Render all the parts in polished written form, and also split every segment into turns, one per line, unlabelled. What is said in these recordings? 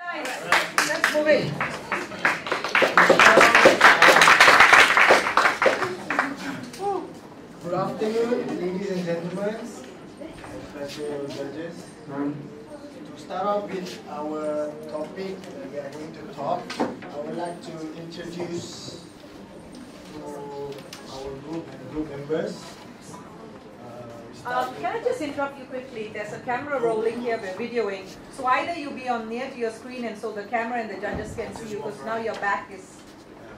Let's move it.
Good afternoon, ladies and gentlemen, special judges. To start off with our topic that we are going to talk, I would like to introduce to our group members.
Can I just interrupt you quickly? There's a camera rolling here, we're videoing. So either you be on near to your screen and so the camera and the judges can see you because now your back is,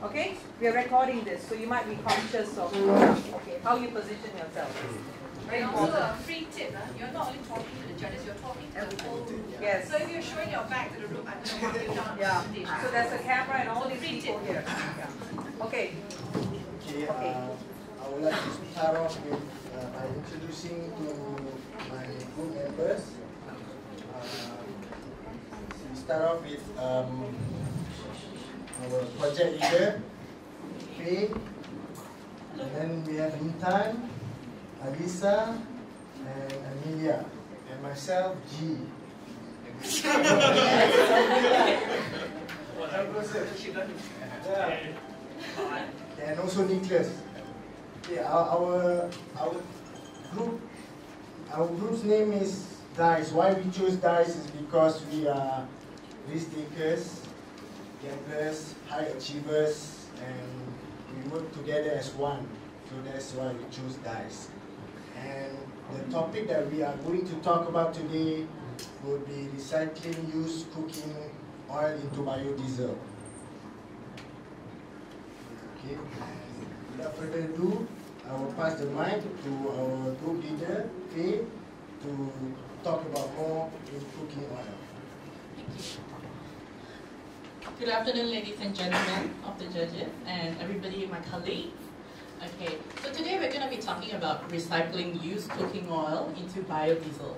okay? We are recording this, so you might be conscious of how you position yourself.
And also a free tip, you're not only talking to the judges, you're talking to the whole room.
Yes.
So if you're showing your back to the room, I'm going to mark you down on the stage.
So there's a camera and all
So
these
free
people
tip.
here. Yeah. Okay.
Okay, I would like to start off with by introducing to my group members. We start off with our project leader, Faye, and then we have Intan, Alisa, and Amelia, and myself, G. And also Nicholas. Yeah, our group's name is DICE. Why we choose DICE is because we are risk takers, gamblers, high achievers, and we work together as one. So that's why we choose DICE. And the topic that we are going to talk about today would be recycling used cooking oil into biodiesel. Okay. Without further ado, I will pass the mic to our group leader, Faye, to talk about more in cooking oil.
Good afternoon, ladies and gentlemen of the judges and everybody, my colleagues. Okay, so today we're going to be talking about recycling used cooking oil into biodiesel.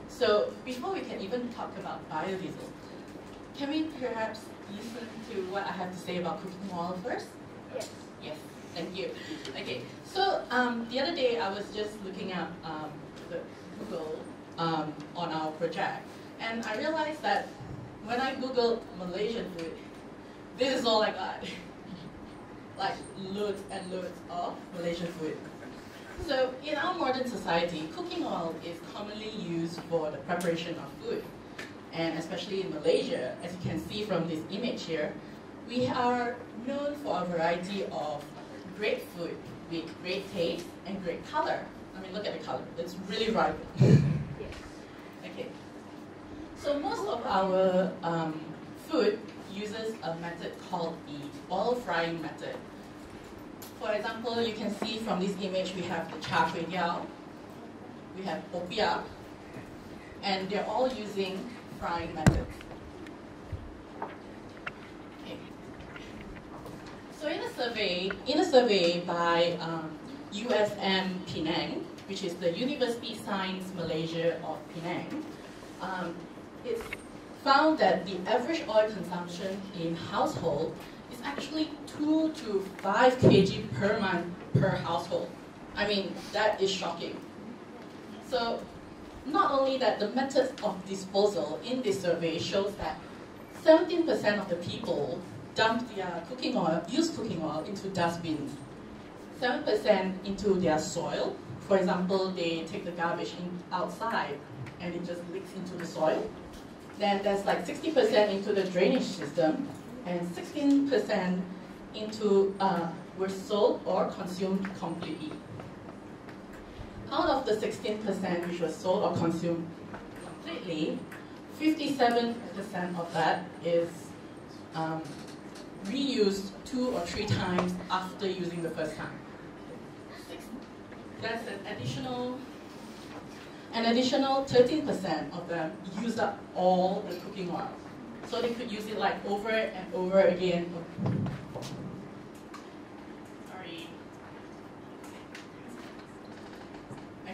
So before we can even talk about biodiesel, can we perhaps listen to what I have to say about cooking oil first?
Yes.
Yes, thank you. Okay, so the other day I was just looking at the Google on our project, and I realized that when I Googled Malaysian food, this is all I got. Like loads and loads of Malaysian food. So in our modern society, cooking oil is commonly used for the preparation of food. And especially in Malaysia, as you can see from this image here, we are known for a variety of great food with great taste and great color. I mean, look at the color, it's really vibrant. Okay. So most of our food uses a method called the oil frying method. For example, you can see from this image we have the char kway teow, we have popiah, and they're all using frying methods. Okay. So in a survey by USM Penang, which is the University Science Malaysia of Penang, it's found that the average oil consumption in household is actually 2 to 5 kg per month per household. I mean, that is shocking. So not only that, the methods of disposal in this survey shows that 17% of the people dump their cooking oil, used cooking oil, into dustbins. 7% into their soil. For example, they take the garbage outside and it just leaks into the soil. Then there's like 60% into the drainage system, and 16% into were sold or consumed completely. Out of the 16% which was sold or consumed completely, 57% of that is reused 2 or 3 times after using the first time. That's an additional 13% of them used up all the cooking oil. So they could use it like over and over again. Sorry.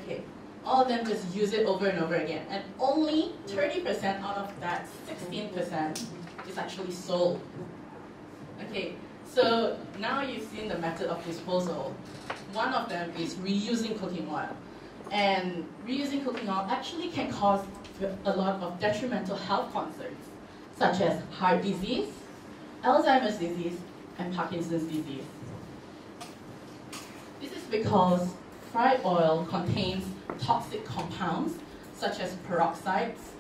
Okay, all of them just use it over and over again. And only 30% out of that 16% is actually sold. Okay, so now you've seen the method of disposal. One of them is reusing cooking oil. And reusing cooking oil actually can cause a lot of detrimental health concerns, such as heart disease, Alzheimer's disease, and Parkinson's disease. This is because fried oil contains toxic compounds such as peroxides,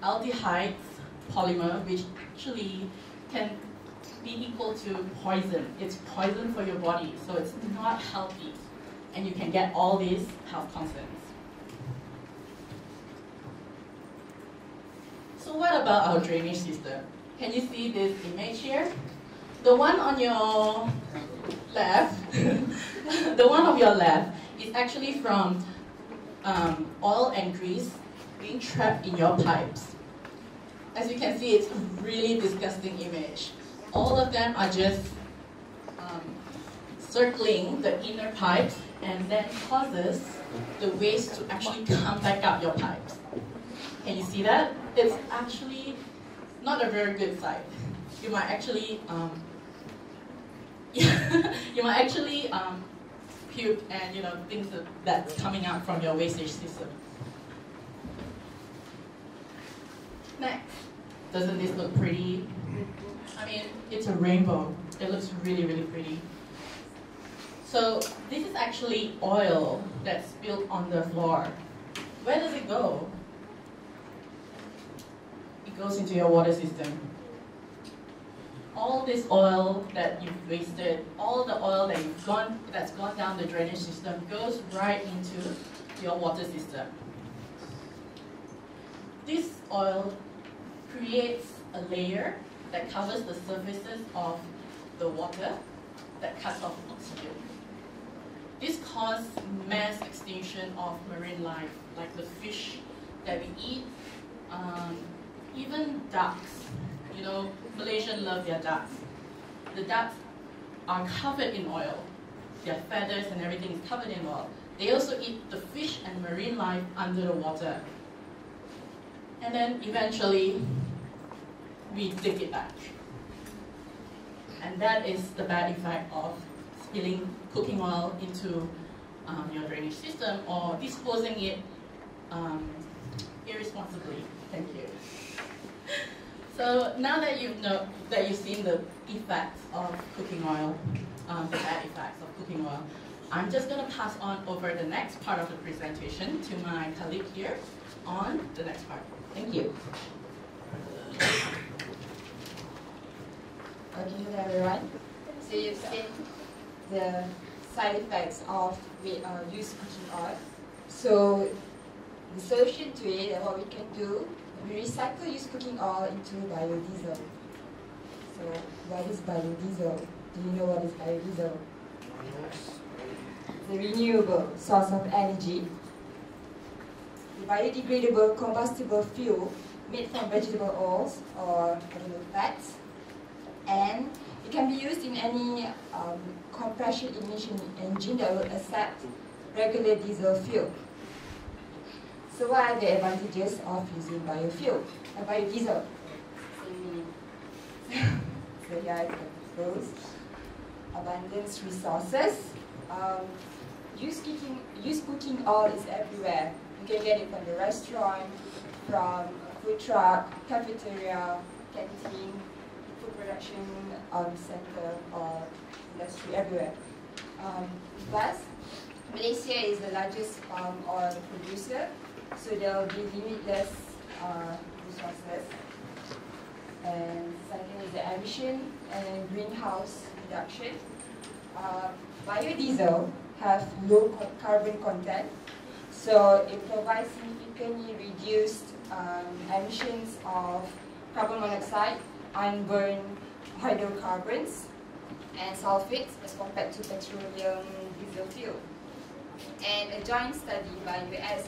aldehydes, polymer, which actually can be equal to poison. It's poison for your body, so it's not healthy. And you can get all these health concerns. So what about our drainage system? Can you see this image here? The one on your left, the one on your left is actually from oil and grease being trapped in your pipes. As you can see, it's a really disgusting image. All of them are just circling the inner pipes and then causes the waste to actually come back out your pipes. Can you see that? It's actually not a very good sight. You might actually puke and things that's coming out from your wastage system. Next, doesn't this look pretty? I mean, it's a rainbow. It looks really, really pretty. So this is actually oil that's spilled on the floor. Where does it go? It goes into your water system. All this oil that you've wasted, all the oil that's gone down the drainage system goes right into your water system. This oil creates a layer that covers the surfaces of the water that cuts off oxygen. This causes mass extinction of marine life, like the fish that we eat, even ducks. Malaysians love their ducks. The ducks are covered in oil. Their feathers and everything is covered in oil. They also eat the fish and marine life under the water. And then eventually, we dig it back. And that is the bad effect of spilling cooking oil into your drainage system or disposing it irresponsibly. Thank you. So now that you've seen the effects of cooking oil, the bad effects of cooking oil, I'm just going to pass on over the next part of the presentation to my colleague here on the next part. Thank you.
Good everyone. So you've seen the side effects of used cooking oil. So the solution to it and what we can do, we recycle used cooking oil into biodiesel. So what is biodiesel? Do you know what is biodiesel? It's a renewable source of energy. The biodegradable combustible fuel made from vegetable oils or animal fats. And it can be used in any compression ignition engine that will accept regular diesel fuel. So what are the advantages of using biodiesel? So here it goes. Abundance resources. Used cooking oil is everywhere. You can get it from the restaurant, from a food truck, cafeteria, canteen, food production center or industry, everywhere. Plus, Malaysia is the largest palm oil producer, so there will be limitless resources. And second is the emission and greenhouse reduction. Biodiesel have low carbon content, so it provides significantly reduced emissions of carbon monoxide, unburned hydrocarbons, and sulfates as compared to petroleum diesel fuel. And a joint study by US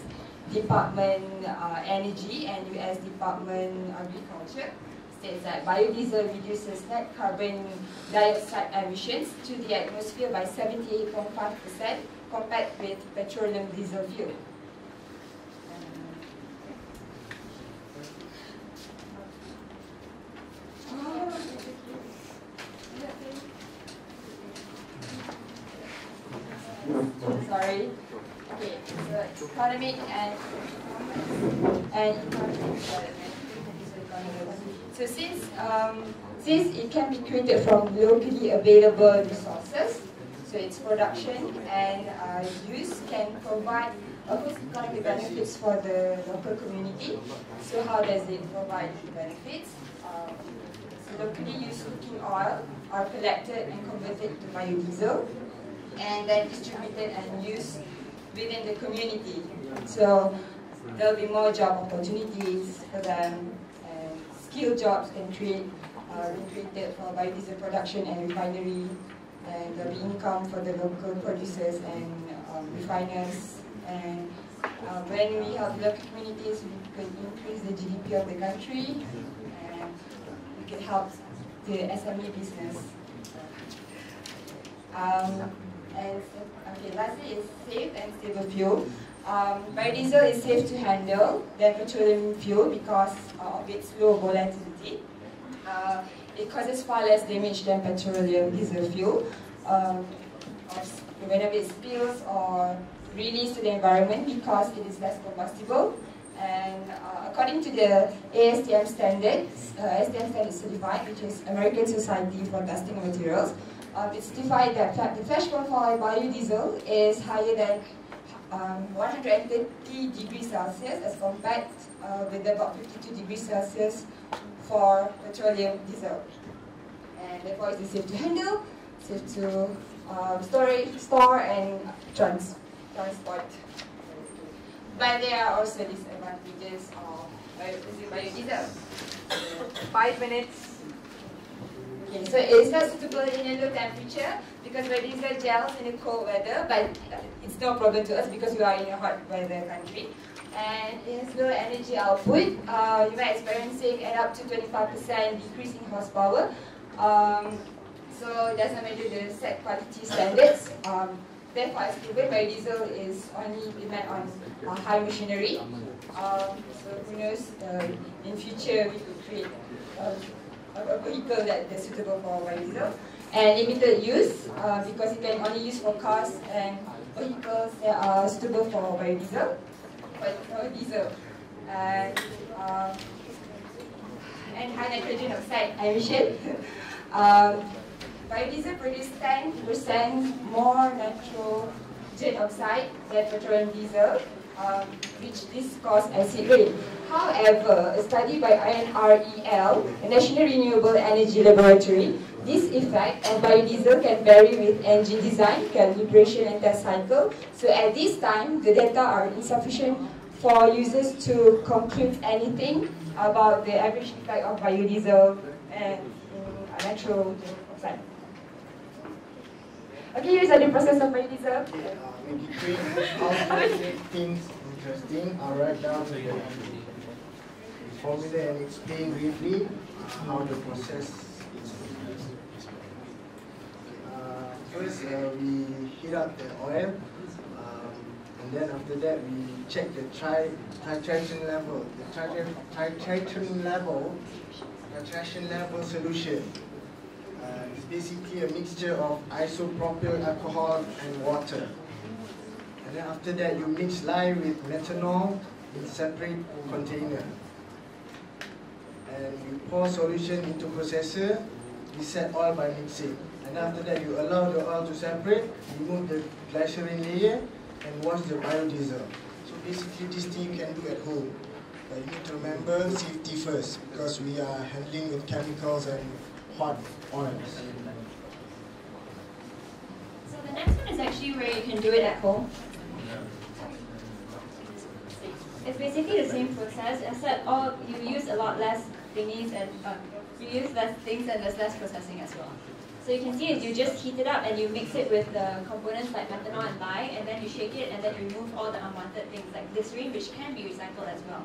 Department Energy and US Department Agriculture states that biodiesel reduces net carbon dioxide emissions to the atmosphere by 78.5% compared with petroleum diesel fuel. Sorry. Okay, so economic and economic development. So since it can be created from locally available resources, so its production and use can provide a host of economic benefits for the local community. So how does it provide benefits? So locally used cooking oil are collected and converted to biodiesel and then distributed and used within the community. So there will be more job opportunities for them, and skill jobs can created for biodiesel production and refinery, and there will be income for the local producers and refiners. And when we help local communities, we can increase the GDP of the country, and we can help the SME business. Okay, lastly is safe and stable fuel. Biodiesel is safe to handle than petroleum fuel because of its low volatility. It causes far less damage than petroleum diesel fuel. Whenever it spills or released to the environment because it is less combustible. And according to the ASTM standards, ASTM standards certified, which is American Society for Testing of Materials, it's certified that the threshold for biodiesel is higher than 130 degrees Celsius as compared with about 52 degrees Celsius for petroleum diesel. And therefore it is safe to handle, safe to store and transport. But there are also disadvantages of biodiesel.
5 minutes.
Okay, so it is not suitable in a low temperature because biodiesel gels in a cold weather, but it's no problem to us because we are in a hot weather country. And it has low energy output. You might experiencing an up to 25% decrease in horsepower. So it doesn't measure the set quality standards. Therefore, as proven, biodiesel is only depend on high machinery. So who knows, in future we could create a vehicle that is suitable for biodiesel. And limited use because it can only use for cars and vehicles that are suitable for biodiesel. For diesel. And high nitrogen oxide emission. Biodiesel produces 10% more nitrogen oxide than petroleum diesel, which this causes acid rain. However, a study by INREL, the National Renewable Energy Laboratory, this effect of biodiesel can vary with engine design, calibration and test cycle. So at this time, the data are insufficient for users to conclude anything about the average effect of biodiesel and nitrogen oxide. Okay, here's the process of biodiesel.
In between how to make things interesting, I'll write down the formula and explain briefly how the process is. First, we heat up the oil, and then after that we check the titration level. The titration level solution. It's basically a mixture of isopropyl alcohol and water. And then after that you mix lye with methanol in separate container. And you pour solution into processor, reset oil by mixing. And after that you allow the oil to separate, remove the glycerin layer and wash the biodiesel. So basically this thing you can do at home. But you need to remember safety first because we are handling with chemicals and hot oils.
So the next one is actually where you can do it at home. It's basically the same process, except you use a lot less thingies and you use less things and there's less processing as well. So you can see it, you just heat it up and you mix it with the components like methanol and lye, and then you shake it and then you remove all the unwanted things like glycerin, which can be recycled as well.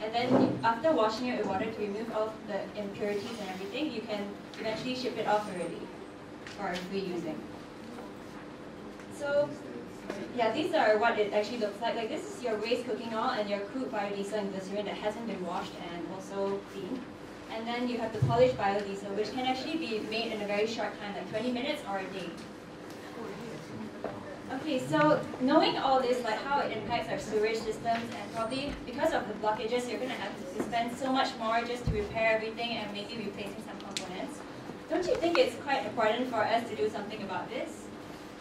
And then after washing it with water to remove all the impurities and everything, you can eventually ship it off already for reusing. So yeah, these are what it actually looks like. Like this is your waste cooking oil and your crude biodiesel and glycerin that hasn't been washed and also cleaned. And then you have the polished biodiesel, which can actually be made in a very short time, like 20 minutes or a day. Okay, so knowing all this, like how it impacts our sewage systems, and probably because of the blockages, you're going to have to spend so much more just to repair everything and maybe replacing some components. Don't you think it's quite important for us to do something about this?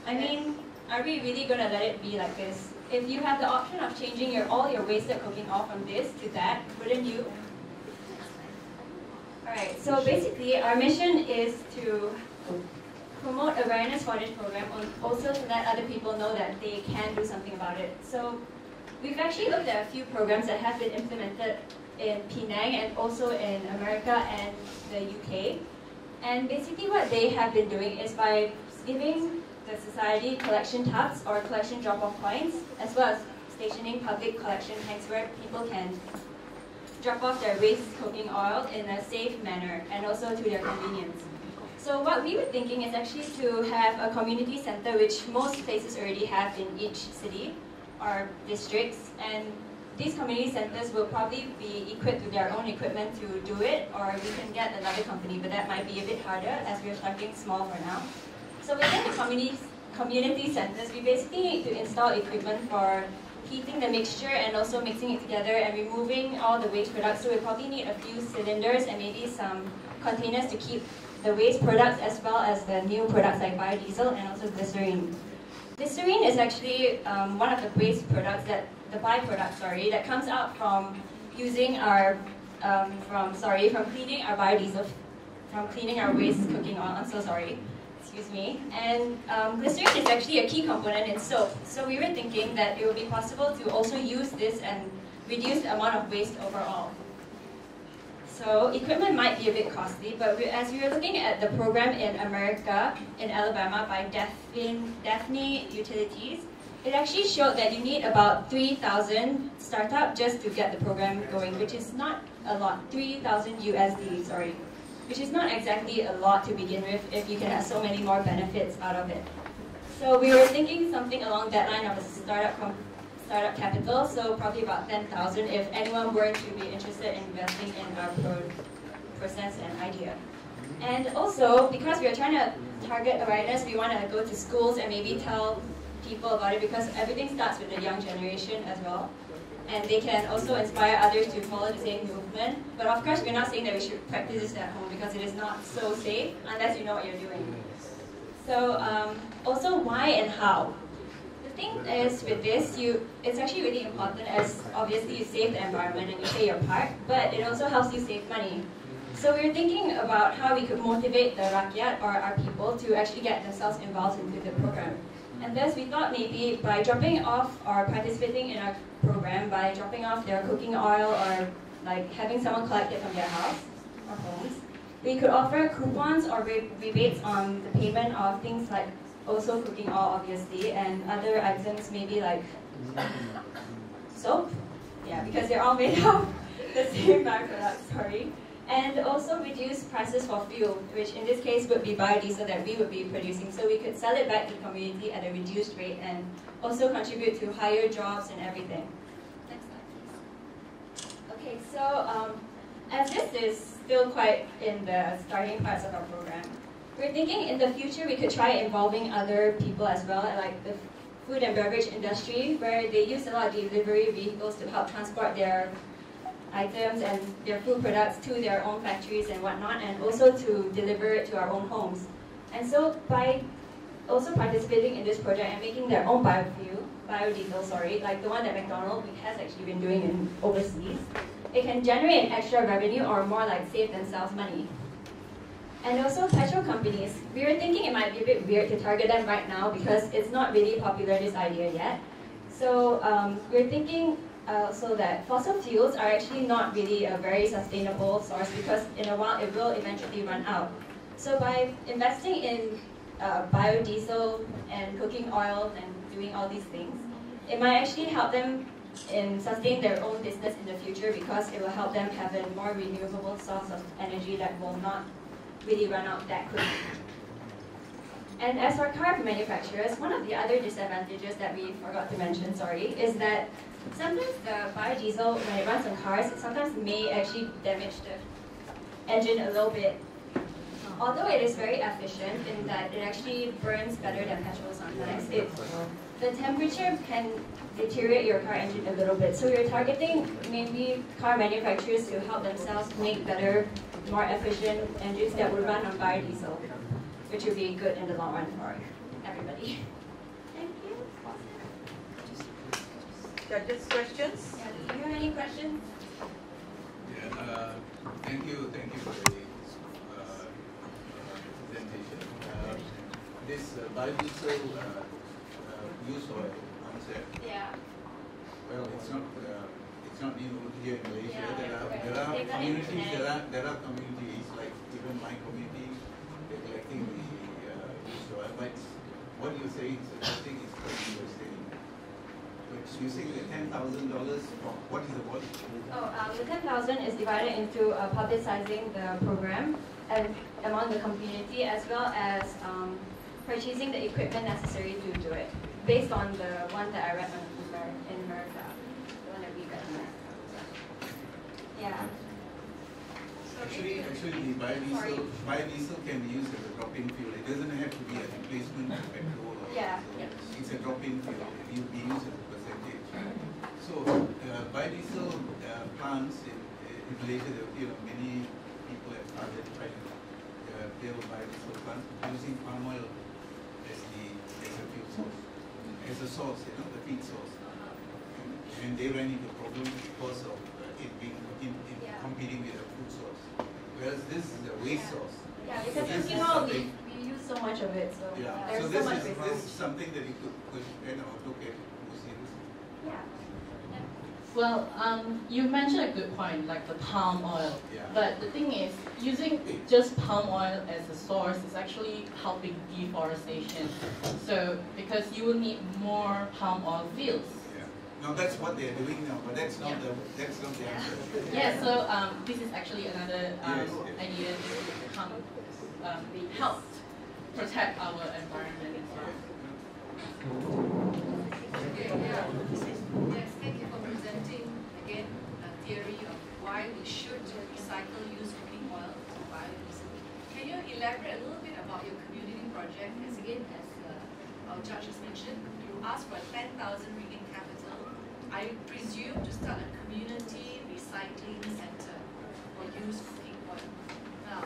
I mean, are we really going to let it be like this? If you have the option of changing all your wasted cooking oil from this to that, wouldn't you? Alright, so basically our mission is to promote awareness for this program, also to let other people know that they can do something about it. So we've actually looked at a few programs that have been implemented in Penang and also in America and the UK. And basically what they have been doing is by giving the society collection tubs or collection drop-off points, as well as stationing public collection tanks where people can drop off their waste cooking oil in a safe manner and also to their convenience. So what we were thinking is actually to have a community center, which most places already have in each city or districts, and these community centers will probably be equipped with their own equipment to do it, or we can get another company, but that might be a bit harder as we're starting small for now. So within the community centers, we basically need to install equipment for heating the mixture and also mixing it together and removing all the waste products. So we probably need a few cylinders and maybe some containers to keep the waste products as well as the new products like biodiesel and also glycerine. Glycerine is actually one of the waste products the byproduct, that comes out from using our, from cleaning our biodiesel, from cleaning our waste cooking oil. I'm so sorry. Excuse me. And glycerine is actually a key component in soap. So we were thinking that it would be possible to also use this and reduce the amount of waste overall. So equipment might be a bit costly, but as we were looking at the program in America, in Alabama, by Daphne Utilities, it actually showed that you need about 3,000 startup just to get the program going, which is not a lot. 3,000 USD, sorry. Which is not exactly a lot to begin with if you can have so many more benefits out of it. So we were thinking something along that line of a startup capital, so probably about 10,000 if anyone were to be interested in investing in our process and idea. And also, because we are trying to target awareness, we want to go to schools and maybe tell people about it, because everything starts with the young generation as well. And they can also inspire others to follow the same movement. But of course, we're not saying that we should practice this at home because it is not so safe unless you know what you're doing. So also why and how. The thing is with this, it's actually really important, as obviously you save the environment and you play your part, but it also helps you save money. So we're thinking about how we could motivate the rakyat or our people to actually get themselves involved into the program. And thus we thought maybe by dropping off or participating in our program, by dropping off their cooking oil or like having someone collect it from their house or homes, we could offer coupons or rebates on the payment of things like also cooking oil obviously, and other items maybe like soap, yeah, because they're all made of the same byproduct, sorry. And also reduce prices for fuel, which in this case would be biodiesel that we would be producing. So we could sell it back to the community at a reduced rate and also contribute to higher jobs and everything. Next slide, please. Okay, so as this is still quite in the starting parts of our program, we're thinking in the future we could try involving other people as well, like the food and beverage industry, where they use a lot of delivery vehicles to help transport their items and their food products to their own factories and whatnot, and also to deliver it to our own homes. And so by also participating in this project and making their own biodiesel, like the one that McDonald's has actually been doing in overseas, it can generate an extra revenue or more like save themselves money. And also petrol companies, we were thinking it might be a bit weird to target them right now because it's not really popular, this idea yet. So we're thinking so that fossil fuels are actually not really a very sustainable source, because in a while it will eventually run out. So by investing in biodiesel and cooking oil and doing all these things, it might actually help them in sustain their own business in the future, because it will help them have a more renewable source of energy that will not really run out that quickly. And as for car manufacturers, one of the other disadvantages that we forgot to mention, is that sometimes the biodiesel, when it runs on cars, it sometimes may actually damage the engine a little bit. Although it is very efficient in that it actually burns better than petrol sometimes, the temperature can deteriorate your car engine a little bit. So you're targeting maybe car manufacturers to help themselves make better, more efficient engines that would run on biodiesel, which would be good in the long run for everybody. Thank you.
Judges, questions?
Yeah, do you have any questions?
Yeah, thank you for the presentation. This biodiesel use oil concept.
Yeah.
Well, it's not new here in Malaysia.
Yeah,
There are
They've done it
communities.
in
There are communities like even my community. They're collecting the used oil. But what you're saying is I think it's quite interesting. But you saying the $10,000. What is the what?
Oh, the 10,000 is divided into publicizing the program and among the community, as well as purchasing the equipment necessary to do it, based on the one that I read in America, the one that we read in America. Yeah.
Actually, the biodiesel can be used as a drop-in fuel. It doesn't have to be a replacement for petrol.
Yeah.
It's a drop-in fuel. It will be used as a percentage. So biodiesel plants in Malaysia, many people have started trying to build biodiesel plants using palm oil as a fuel source, as a source, the feed source. And they ran into problems because of it being competing with a food source. Whereas this is a waste source.
Yeah, because
this
cooking
is
oil,
something.
we use so much of it, so
Yeah.
there's
So
so
this
much
is
waste.
something that you could look at more seriously.
Yeah.
Well, you mentioned a good point, like the palm oil.
Yeah.
But the thing is, using just palm oil as a source is actually helping deforestation. So, because you will need more palm oil fields.
Yeah. Now that's what they're doing now, but that's not
Yeah.
the answer.
Yeah, so this is actually another
Yes.
idea to help protect our environment as well.
Yes, thank you for presenting again a theory of why we should recycle used cooking oil to biodiesel. Can you elaborate a little bit about your community project? As again, as our judge has mentioned, you asked for a 10,000 ringgit capital. I presume to start a community recycling center for used cooking oil. Now,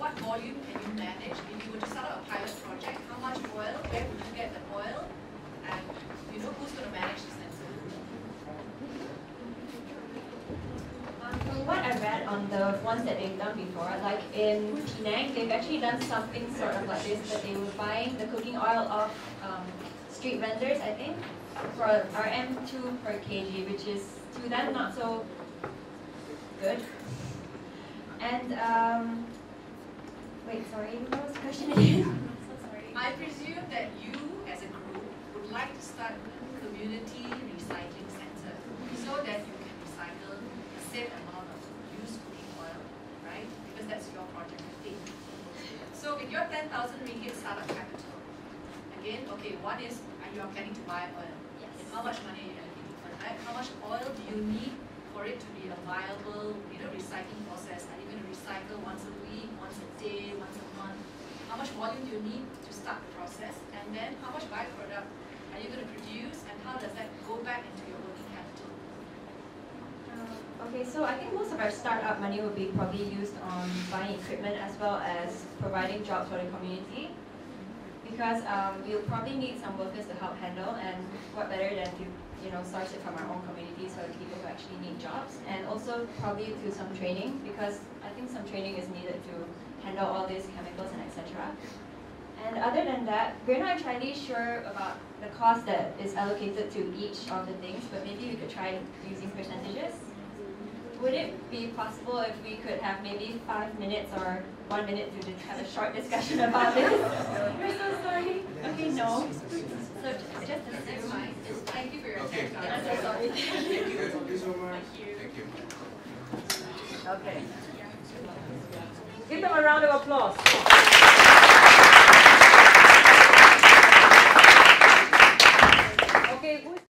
what volume can you manage? If you were to start up a pilot project, how much oil, where would you get the oil? And who's going to manage the center?
From what I read on the ones that they've done before, like in Penang, they've actually done something sort of like this, that they were buying the cooking oil off street vendors, I think, for RM2 per kg, which is to them not so good. And wait, sorry, what was the question again? So sorry.
I presume that you, as a group, would like to start a community recycling center so that you can recycle the same amount of used cooking oil, right? Because that's your project, I think. So with your 10,000 ringgit startup capital, again, okay, one is you are planning to buy oil.
Yes.
And how much money are you allocating for that? How much oil do you need for it to be a viable, recycling process? Are you going to recycle once a week, once a day, once a month? How much volume do you need to start the process? And then how much byproduct are you going to produce, and how does that go back into your working capital?
Okay, so I think most of our startup money will be probably used on buying equipment as well as providing jobs for the community, because we'll probably need some workers to help handle, and what better than to source it from our own community, so the people who actually need jobs, and also probably do some training, because I think some training is needed to handle all these chemicals and etc. And other than that, we're not entirely sure about the cost that is allocated to each of the things, but maybe we could try using percentages. Would it be possible if we could have maybe 5 minutes or 1 minute to have a short discussion about this? We're so sorry. Okay, no. So just
That's fine. Just thank you for your
Okay.
time.
I'm so sorry.
Thank you so much. Thank you.
Okay. Give them a round of applause.